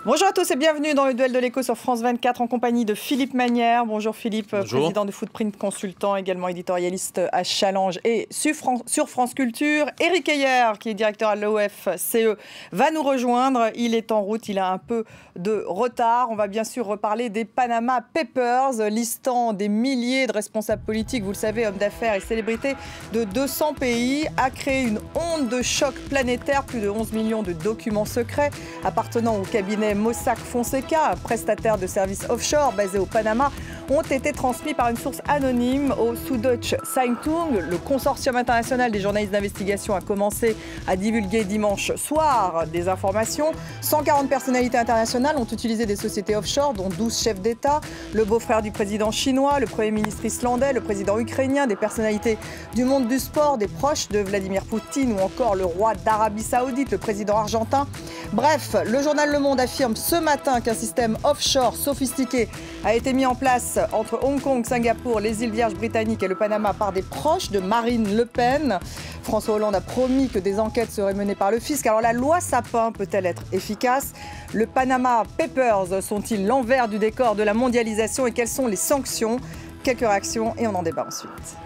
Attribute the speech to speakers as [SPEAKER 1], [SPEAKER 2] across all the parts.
[SPEAKER 1] Bonjour à tous et bienvenue dans le Duel de l'Écho sur France 24 en compagnie de Philippe Manière. Bonjour Philippe, bonjour. Président de Footprint Consultant, également éditorialiste à Challenge et sur France Culture. Éric Heyer, qui est directeur à l'OFCE, va nous rejoindre. Il est en route, il a un peu de retard. On va bien sûr reparler des Panama Papers, listant des milliers de responsables politiques, vous le savez, hommes d'affaires et célébrités de 200 pays, a créé une onde de choc planétaire. Plus de 11 millions de documents secrets appartenant au cabinet Mossack Fonseca, un prestataire de services offshore basé au Panama, ont été transmis par une source anonyme au Süddeutsche Zeitung. Le consortium international des journalistes d'investigation a commencé à divulguer dimanche soir des informations. 140 personnalités internationales ont utilisé des sociétés offshore, dont 12 chefs d'État, le beau-frère du président chinois, le Premier ministre islandais, le président ukrainien, des personnalités du monde du sport, des proches de Vladimir Poutine ou encore le roi d'Arabie Saoudite, le président argentin. Bref, le journal Le Monde affirme ce matin qu'un système offshore sophistiqué a été mis en place entre Hong Kong, Singapour, les îles Vierges britanniques et le Panama par des proches de Marine Le Pen. François Hollande a promis que des enquêtes seraient menées par le fisc. Alors la loi Sapin peut-elle être efficace? Le Panama Papers sont-ils l'envers du décor de la mondialisation et quelles sont les sanctions? Quelques réactions et on en débat ensuite.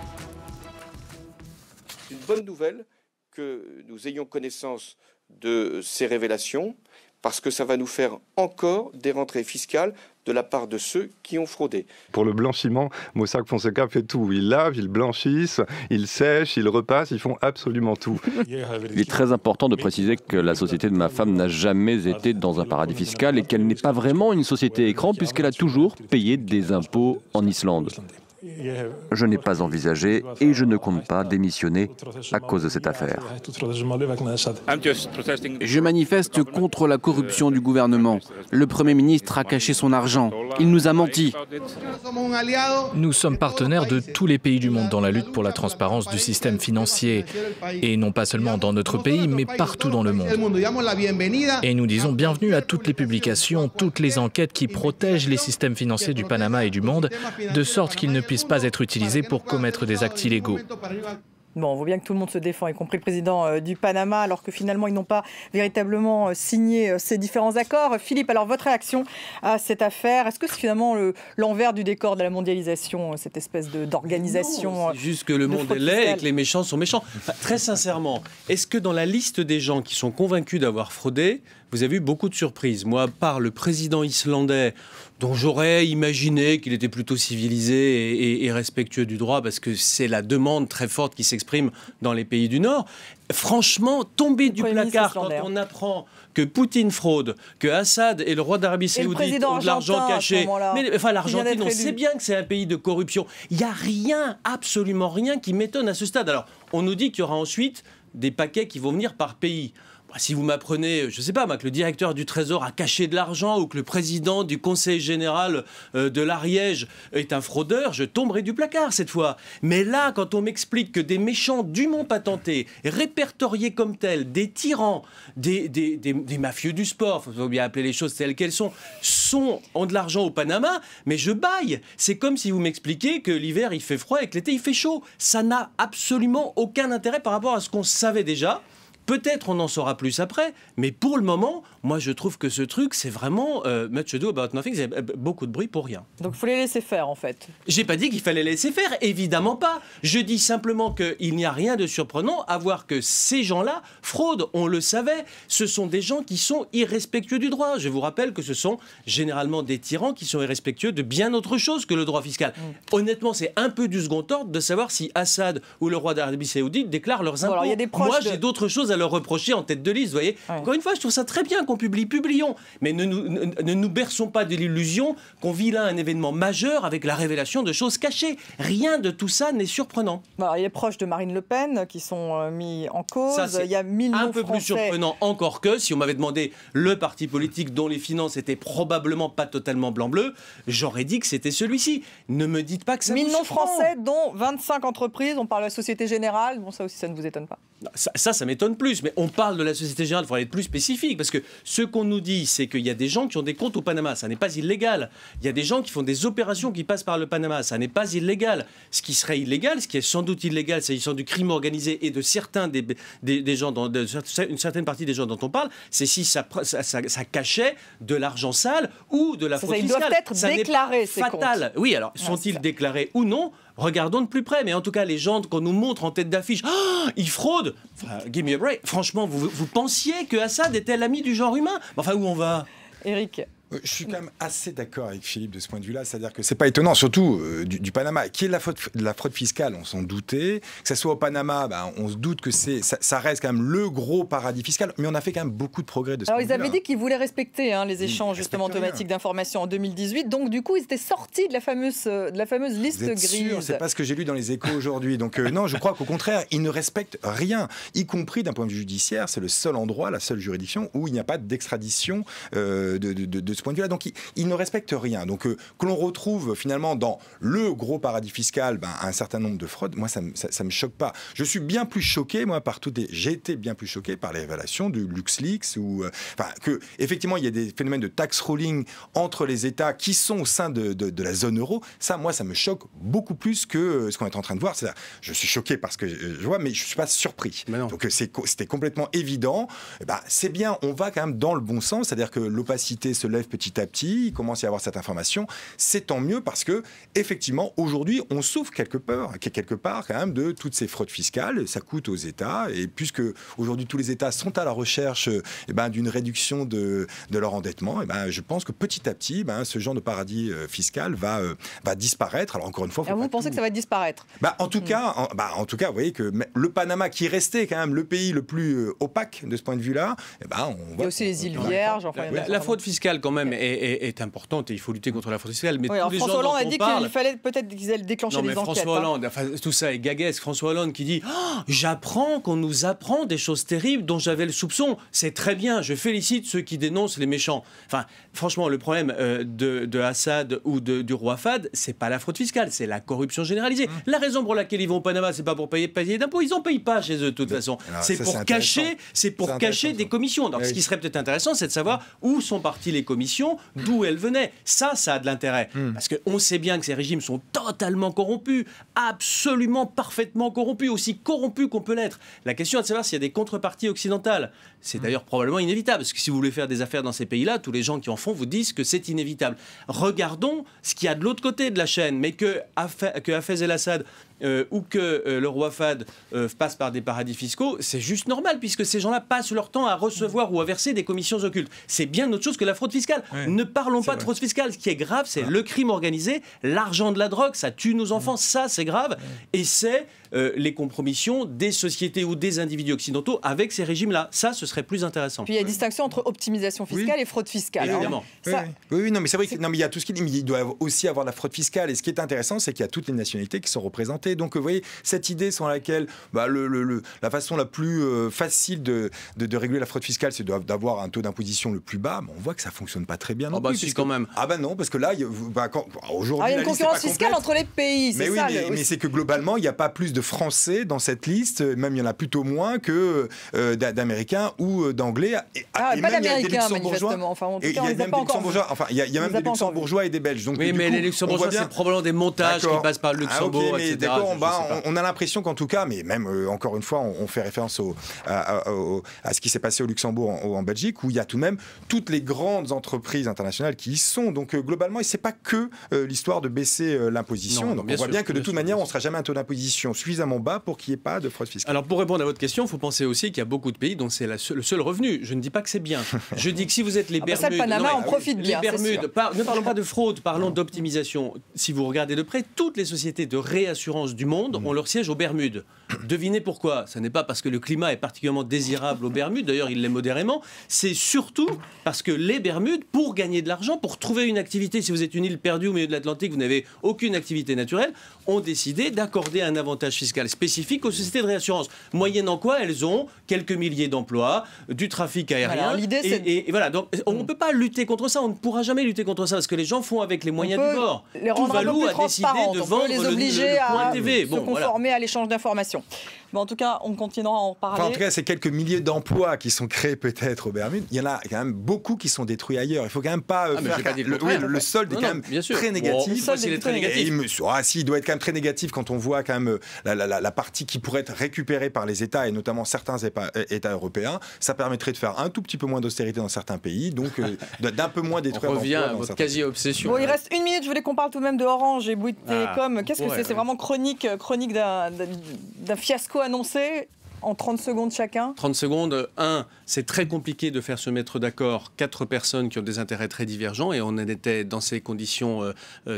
[SPEAKER 2] C'est une bonne nouvelle que nous ayons connaissance de ces révélations, parce que ça va nous faire encore des rentrées fiscales de la part de ceux qui ont fraudé.
[SPEAKER 3] Pour le blanchiment, Mossack Fonseca fait tout. Ils lavent, ils blanchissent, ils sèchent, ils repassent, ils font absolument tout.
[SPEAKER 4] Il est très important de préciser que la société de ma femme n'a jamais été dans un paradis fiscal et qu'elle n'est pas vraiment une société écran puisqu'elle a toujours payé des impôts en Islande. Je n'ai pas envisagé et je ne compte pas démissionner à cause de cette affaire.
[SPEAKER 5] Je manifeste contre la corruption du gouvernement. Le Premier ministre a caché son argent. Il nous a menti.
[SPEAKER 6] Nous sommes partenaires de tous les pays du monde dans la lutte pour la transparence du système financier. Et non pas seulement dans notre pays, mais partout dans le monde. Et nous disons bienvenue à toutes les publications, toutes les enquêtes qui protègent les systèmes financiers du Panama et du monde, de sorte qu'ils ne puissent pas être utilisés pour commettre des actes illégaux.
[SPEAKER 1] Bon, on voit bien que tout le monde se défend, y compris le président du Panama, alors que finalement, ils n'ont pas véritablement signé ces différents accords. Philippe, alors votre réaction à cette affaire, est-ce que c'est finalement l'envers du décor de la mondialisation, cette espèce d'organisation?
[SPEAKER 7] C'est juste que le monde est laid et que les méchants sont méchants. Enfin, très sincèrement, est-ce que dans la liste des gens qui sont convaincus d'avoir fraudé, vous avez eu beaucoup de surprises? Moi, par le président islandais, dont j'aurais imaginé qu'il était plutôt civilisé et respectueux du droit, parce que c'est la demande très forte qui s'exprime dans les pays du Nord. Franchement, tomber du placard quand on apprend que Poutine fraude, que Assad et le roi d'Arabie Saoudite ont de l'argent caché. Mais enfin, l'Argentine, on sait bien que c'est un pays de corruption. Il n'y a rien, absolument rien qui m'étonne à ce stade. Alors, on nous dit qu'il y aura ensuite des paquets qui vont venir par pays. Si vous m'apprenez, je ne sais pas, que le directeur du Trésor a caché de l'argent ou que le président du Conseil général de l'Ariège est un fraudeur, je tomberai du placard cette fois. Mais là, quand on m'explique que des méchants dûment patentés, répertoriés comme tels, des tyrans, des mafieux du sport, il faut bien appeler les choses telles qu'elles ont de l'argent au Panama, mais je bâille. C'est comme si vous m'expliquiez que l'hiver il fait froid et que l'été il fait chaud. Ça n'a absolument aucun intérêt par rapport à ce qu'on savait déjà. Peut-être on en saura plus après, mais pour le moment, moi je trouve que ce truc, c'est vraiment much ado about nothing, c'est beaucoup de bruit pour rien.
[SPEAKER 1] Donc il faut les laisser faire en fait.
[SPEAKER 7] J'ai pas dit qu'il fallait les laisser faire, évidemment pas. Je dis simplement qu'il n'y a rien de surprenant à voir que ces gens-là fraudent, on le savait. Ce sont des gens qui sont irrespectueux du droit. Je vous rappelle que ce sont généralement des tyrans qui sont irrespectueux de bien autre chose que le droit fiscal. Honnêtement, c'est un peu du second ordre de savoir si Assad ou le roi d'Arabie Saoudite déclarent leurs impôts.
[SPEAKER 1] Alors,
[SPEAKER 7] moi, j'ai d'autres choses à leur reprocher en tête de liste, vous voyez. Ouais. Encore une fois, je trouve ça très bien qu'on publions, mais ne nous berçons pas de l'illusion qu'on vit là un événement majeur avec la révélation de choses cachées. Rien de tout ça n'est surprenant.
[SPEAKER 1] Alors, il y a les proches de Marine Le Pen qui sont mis en cause.
[SPEAKER 7] Ça,
[SPEAKER 1] il y a 1000
[SPEAKER 7] un peu plus surprenant encore que si on m'avait demandé le parti politique dont les finances étaient probablement pas totalement blanc-bleu, j'aurais dit que c'était celui-ci. Ne me dites pas que ça
[SPEAKER 1] 1000 noms français, dont 25 entreprises. On parle de la Société Générale. Bon, ça aussi, ça ne vous étonne pas?
[SPEAKER 7] Ça m'étonne plus. plus. Mais on parle de la Société Générale, il faudrait être plus spécifique, parce que ce qu'on nous dit, c'est qu'il y a des gens qui ont des comptes au Panama. Ça n'est pas illégal. Il y a des gens qui font des opérations qui passent par le Panama. Ça n'est pas illégal. Ce qui serait illégal, ce qui est sans doute illégal, s'agissant du crime organisé et de certains des gens, une certaine partie des gens dont on parle, c'est si ça cachait de l'argent sale ou de la fraude fiscale.
[SPEAKER 1] Ils doivent être déclarés, ces
[SPEAKER 7] fatal.
[SPEAKER 1] comptes.
[SPEAKER 7] Oui, alors, sont-ils déclarés ou non ? Regardons de plus près, mais en tout cas, les gens qu'on nous montre en tête d'affiche, ils fraudent. Enfin, give me a break. Franchement, vous pensiez que Assad était l'ami du genre humain ? Enfin, où on va ?
[SPEAKER 1] Éric ?
[SPEAKER 8] Je suis quand même assez d'accord avec Philippe de ce point de vue-là, c'est-à-dire que c'est pas étonnant, surtout du Panama, qui est de la fraude fiscale, on s'en doutait, que ça soit au Panama, on se doute que ça reste quand même le gros paradis fiscal, mais on a fait quand même beaucoup de progrès de ce point de vue-là.
[SPEAKER 1] Alors ils avaient dit qu'ils voulaient respecter les échanges justement automatiques d'informations en 2018, donc du coup ils étaient sortis de la fameuse liste
[SPEAKER 8] Vous êtes
[SPEAKER 1] grise.
[SPEAKER 8] Sûr, c'est pas ce que j'ai lu dans les Échos aujourd'hui, donc non, je crois qu'au contraire, ils ne respectent rien, y compris d'un point de vue judiciaire, c'est le seul endroit, la seule juridiction où il n'y a pas d'extradition de ce point de vue-là. Donc, ils ne respectent rien. Donc, que l'on retrouve finalement dans le gros paradis fiscal un certain nombre de fraudes, moi, ça me choque pas. Je suis bien plus choqué, moi, j'ai été bien plus choqué par les révélations du LuxLeaks, que effectivement, il y a des phénomènes de tax rolling entre les États qui sont au sein de la zone euro. Ça, moi, ça me choque beaucoup plus que ce qu'on est en train de voir. C'est-à-dire, je suis choqué parce que je vois, mais je suis pas surpris. Donc, c'était complètement évident. C'est bien, on va quand même dans le bon sens, c'est-à-dire que l'opacité se lève petit à petit, il commence à y avoir cette information, c'est tant mieux parce que effectivement aujourd'hui on souffre quelque part quand même de toutes ces fraudes fiscales, ça coûte aux États et puisque aujourd'hui tous les États sont à la recherche d'une réduction de leur endettement, je pense que petit à petit ce genre de paradis fiscal va disparaître. Alors encore une fois,
[SPEAKER 1] vous pensez que ça va disparaître?
[SPEAKER 8] En tout cas, vous voyez que le Panama qui restait quand même le pays le plus opaque de ce point de vue-là,
[SPEAKER 1] il y a aussi les îles Vierges.
[SPEAKER 7] La fraude fiscale quand même est importante et il faut lutter contre la fraude fiscale. Mais tous les
[SPEAKER 1] François
[SPEAKER 7] gens
[SPEAKER 1] Hollande a dit qu'il fallait peut-être qu'ils aient déclenché des enquêtes.
[SPEAKER 7] François Hollande, tout ça est gaguesque. François Hollande qui dit j'apprends qu'on nous apprend des choses terribles dont j'avais le soupçon. C'est très bien. Je félicite ceux qui dénoncent les méchants. Franchement, le problème de Assad ou du roi Fahd, c'est pas la fraude fiscale, c'est la corruption généralisée. La raison pour laquelle ils vont au Panama, c'est pas pour payer d'impôts. Ils en payent pas chez eux de toute façon. C'est pour cacher des commissions. Donc, ce qui serait peut-être intéressant, c'est de savoir où sont parties les commissions, d'où elles venaient. Ça a de l'intérêt. Parce qu'on sait bien que ces régimes sont totalement corrompus, absolument parfaitement corrompus, aussi corrompus qu'on peut l'être. La question est de savoir s'il y a des contreparties occidentales. C'est d'ailleurs probablement inévitable, parce que si vous voulez faire des affaires dans ces pays-là, tous les gens qui en font vous disent que c'est inévitable. Regardons ce qu'il y a de l'autre côté de la chaîne, mais que Hafez el-Assad ou que le roi Fahd passe par des paradis fiscaux, c'est juste normal, puisque ces gens-là passent leur temps à recevoir ou à verser des commissions occultes. C'est bien autre chose que la fraude fiscale. Ne parlons pas de fraude fiscale. Ce qui est grave, c'est le crime organisé, l'argent de la drogue, ça tue nos enfants, ça c'est grave. Et c'est les compromissions des sociétés ou des individus occidentaux avec ces régimes-là. Ça, ce serait plus intéressant.
[SPEAKER 1] Puis il y a une distinction entre optimisation fiscale et fraude fiscale.
[SPEAKER 7] Évidemment.
[SPEAKER 8] Oui, non, mais c'est vrai qu'il y a tout ce qu'il dit, mais il doit aussi avoir la fraude fiscale. Et ce qui est intéressant, c'est qu'il y a toutes les nationalités qui sont représentées. Donc, vous voyez, cette idée selon laquelle la façon la plus facile de réguler la fraude fiscale, c'est d'avoir un taux d'imposition le plus bas, mais on voit que ça ne fonctionne pas très bien.
[SPEAKER 7] Quand même.
[SPEAKER 8] Non, parce que là, aujourd'hui,
[SPEAKER 1] il y a une concurrence fiscale entre les pays.
[SPEAKER 8] Mais c'est que globalement, il n'y a pas plus de Français dans cette liste, même il y en a plutôt moins que d'Américains ou d'Anglais.
[SPEAKER 1] Pas d'Américains, manifestement.
[SPEAKER 8] Il y a même des Luxembourgeois. Il y a même des Luxembourgeois et des Belges. Donc,
[SPEAKER 7] oui, mais les Luxembourgeois, c'est probablement des montages qui passent par le Luxembourg, etc.
[SPEAKER 8] On a l'impression qu'en tout cas, mais même encore une fois, on fait référence à ce qui s'est passé au Luxembourg, en Belgique, où il y a tout de même toutes les grandes entreprises internationales qui y sont. Donc globalement, c'est pas que l'histoire de baisser l'imposition. Donc on voit bien que de toute manière, on ne sera jamais un taux d'imposition suffisamment bas pour qu'il n'y ait pas de fraude fiscale.
[SPEAKER 7] Alors pour répondre à votre question, il faut penser aussi qu'il y a beaucoup de pays dont c'est le seul revenu. Je ne dis pas que c'est bien. Je dis que si vous êtes les Bermudes...
[SPEAKER 1] le Panama en profite bien,
[SPEAKER 7] les Bermudes, ne parlons pas de fraude, parlons d'optimisation. Si vous regardez de près, toutes les sociétés de réassurance du monde ont leur siège aux Bermudes. Devinez pourquoi. Ce n'est pas parce que le climat est particulièrement désirable aux Bermudes, d'ailleurs il l'est modérément, c'est surtout parce que les Bermudes, pour gagner de l'argent, pour trouver une activité, si vous êtes une île perdue au milieu de l'Atlantique, vous n'avez aucune activité naturelle, ont décidé d'accorder un avantage fiscal spécifique aux sociétés de réassurance. Moyennant quoi, elles ont quelques milliers d'emplois, du trafic aérien. Et voilà, donc on ne peut pas lutter contre ça, on ne pourra jamais lutter contre ça, parce que les gens font avec les moyens du bord.
[SPEAKER 1] Les rendre un peu plus transparentes,
[SPEAKER 7] de vendre
[SPEAKER 1] les obliger
[SPEAKER 7] le point
[SPEAKER 1] à
[SPEAKER 7] TV.
[SPEAKER 1] se conformer à l'échange d'informations. Mais en tout cas, on continuera à en parler.
[SPEAKER 8] Enfin, en tout cas, c'est quelques milliers d'emplois qui sont créés peut-être aux Bermudes. Il y en a quand même beaucoup qui sont détruits ailleurs. Il faut quand même pas faire... Le solde est quand même très négatif.
[SPEAKER 7] Bon, il est très négatif.
[SPEAKER 8] Il doit être quand même très négatif quand on voit quand même la partie qui pourrait être récupérée par les États, et notamment certains États européens. Ça permettrait de faire un tout petit peu moins d'austérité dans certains pays, donc d'un peu moins détruire
[SPEAKER 7] d'emplois. On revient à votre quasi-obsession.
[SPEAKER 1] Bon, il reste 1 minute. Je voulais qu'on parle tout de même de Orange et Bouygues Télécom. Qu'est-ce que c'est? C'est vraiment chronique d'un fiasco annoncé. En 30 secondes chacun.
[SPEAKER 7] 30 secondes. C'est très compliqué de faire se mettre d'accord 4 personnes qui ont des intérêts très divergents, et on en était dans ces conditions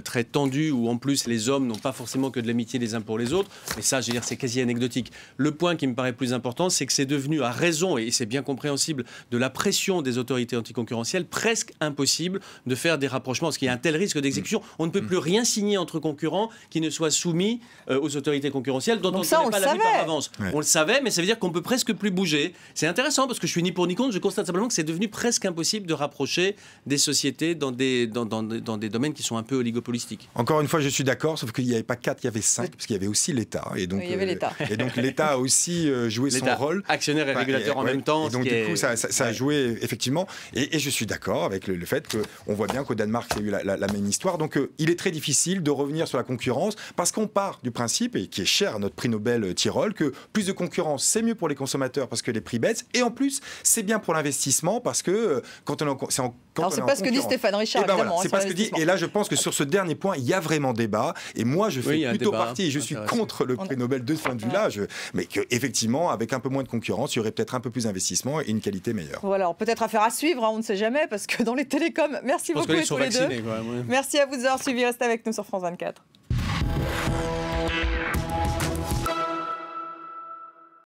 [SPEAKER 7] très tendues où en plus les hommes n'ont pas forcément que de l'amitié les uns pour les autres. Mais ça, je veux dire, c'est quasi anecdotique. Le point qui me paraît plus important, c'est que c'est devenu, à raison, et c'est bien compréhensible, de la pression des autorités anticoncurrentielles, presque impossible de faire des rapprochements, parce qu'il y a un tel risque d'exécution. On ne peut plus rien signer entre concurrents qui ne soit soumis aux autorités concurrentielles dont on ne connaît pas la vie par avance. Ouais. On le savait, mais ça veut dire qu'on peut presque plus bouger. C'est intéressant parce que je suis ni pour ni contre, je constate simplement que c'est devenu presque impossible de rapprocher des sociétés dans des domaines qui sont un peu oligopolistiques.
[SPEAKER 8] Encore une fois, je suis d'accord, sauf qu'il n'y avait pas 4, il y avait 5, parce qu'il y avait aussi l'État. Et donc,
[SPEAKER 1] il y avait l'État.
[SPEAKER 8] Et donc l'État a aussi joué son rôle.
[SPEAKER 7] Actionnaire et régulateur en même temps.
[SPEAKER 8] Et donc du coup, ça a joué effectivement. Et je suis d'accord avec le fait qu'on voit bien qu'au Danemark, il y a eu la même histoire. Donc il est très difficile de revenir sur la concurrence, parce qu'on part du principe, et qui est cher à notre prix Nobel Tirole, que plus de concurrence, c'est mieux pour les consommateurs parce que les prix baissent, et en plus c'est bien pour l'investissement parce que quand on est en
[SPEAKER 1] alors c'est pas ce que dit Stéphane Richard,
[SPEAKER 8] évidemment. Voilà, c'est pas ce que dit. Et là, je pense que sur ce dernier point, il y a vraiment débat. Et moi, je fais plutôt partie, et je suis contre le prix Nobel de ce point de vue-là. Mais qu'effectivement, avec un peu moins de concurrence, il y aurait peut-être un peu plus d'investissement et une qualité meilleure.
[SPEAKER 1] Voilà, alors peut-être affaire à suivre, on ne sait jamais, parce que dans les télécoms, merci beaucoup tous les deux. Merci à vous de nous avoir suivis. Restez avec nous sur France 24.